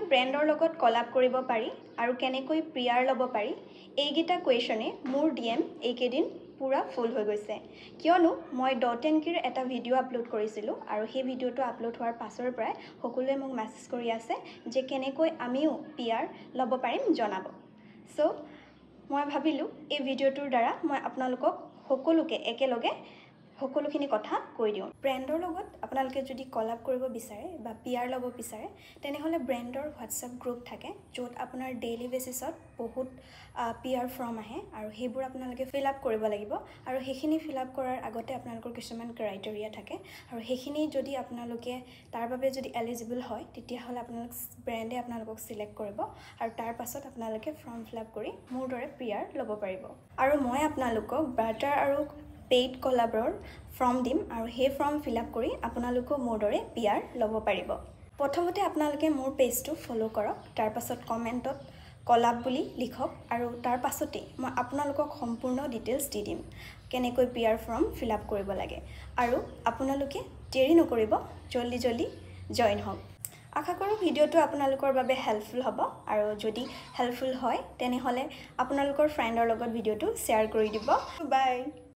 ব্ৰেণ্ডৰ লগত কলাব কৰিব পাৰি আৰু কেনেকৈ পিআৰ ল'ব পাৰি এইকেইটা কুৱেশ্যনে মোৰ ডিএম এইকেইদিন পুৰা ফুল হৈ গৈছে কিয়নো মই .NKৰ এটা ভিডিঅ' আপলোড কৰিছিলোঁ আৰু সেই ভিডিঅ'টো আপলোড হোৱাৰ পাছৰ পৰাই সকলোৱে মোক মেছেজ কৰি আছে যে কেনেকৈ আমিও পিআৰ ল'ব পাৰিম জনাব সো মই ভাবিলোঁ এই ভিডিঅ'টোৰ দ্বাৰা মই আপোনালোকক সকলোকে একেলগে সকলোখিনি কথা কৈ দিওঁ ব্ৰেণ্ডৰ লগত আপোনালোকে যদি কলাব কৰিব বিচাৰে বা পিআৰ ল'ব বিচাৰে তেনেহ'লে ব্ৰেণ্ডৰ হোৱাটছআপ গ্ৰুপ থাকে য'ত আপোনাৰ ডেইলি বেচিছত বহুত পিআৰ ফৰ্ম আহে আৰু সেইবোৰ আপোনালোকে ফিল আপ কৰিব লাগিব আৰু সেইখিনি ফিল আপ কৰাৰ আগতে আপোনালোকৰ কিছুমান ক্ৰাইটেৰিয়া থাকে আৰু সেইখিনি যদি আপোনালোকে তাৰ বাবে যদি এলিজিবল হয় তেতিয়াহ'লে আপোনালোক ব্ৰেণ্ডে আপোনালোকক সিলেক্ট কৰিব আৰু তাৰ পাছত আপোনালোকে ফৰ্ম ফিল আপ কৰি মোৰ দৰে পিআৰ ল'ব পাৰিব আৰু মই আপোনালোকক বাৰ্টাৰ আৰু পেইড কলাবৰ ফৰ্ম দিম আৰু সেই ফৰ্ম ফিল আপ কৰি আপোনালোকো মোৰ দৰে পিআৰ ল'ব পাৰিব প্ৰথমতে আপোনালোকে মোৰ পেজটো ফলো কৰক তাৰ পাছত কমেণ্টত কলাব বুলি লিখক আৰু তাৰ পাছতে মই আপোনালোকক সম্পূৰ্ণ ডিটেইলছ দি দিম কেনেকৈ পিআৰ ফৰ্ম ফিল আপ কৰিব লাগে আৰু আপোনালোকে দেৰি নকৰিব জলদি জইন হওক আশা কৰোঁ ভিডিঅ'টো আপোনালোকৰ বাবে হেল্পফুল হ'ব আৰু যদি হেল্পফুল হয় তেনেহ'লে আপোনালোকৰ ফ্ৰেণ্ডৰ লগত ভিডিঅ'টো শ্বেয়াৰ কৰি দিব বাই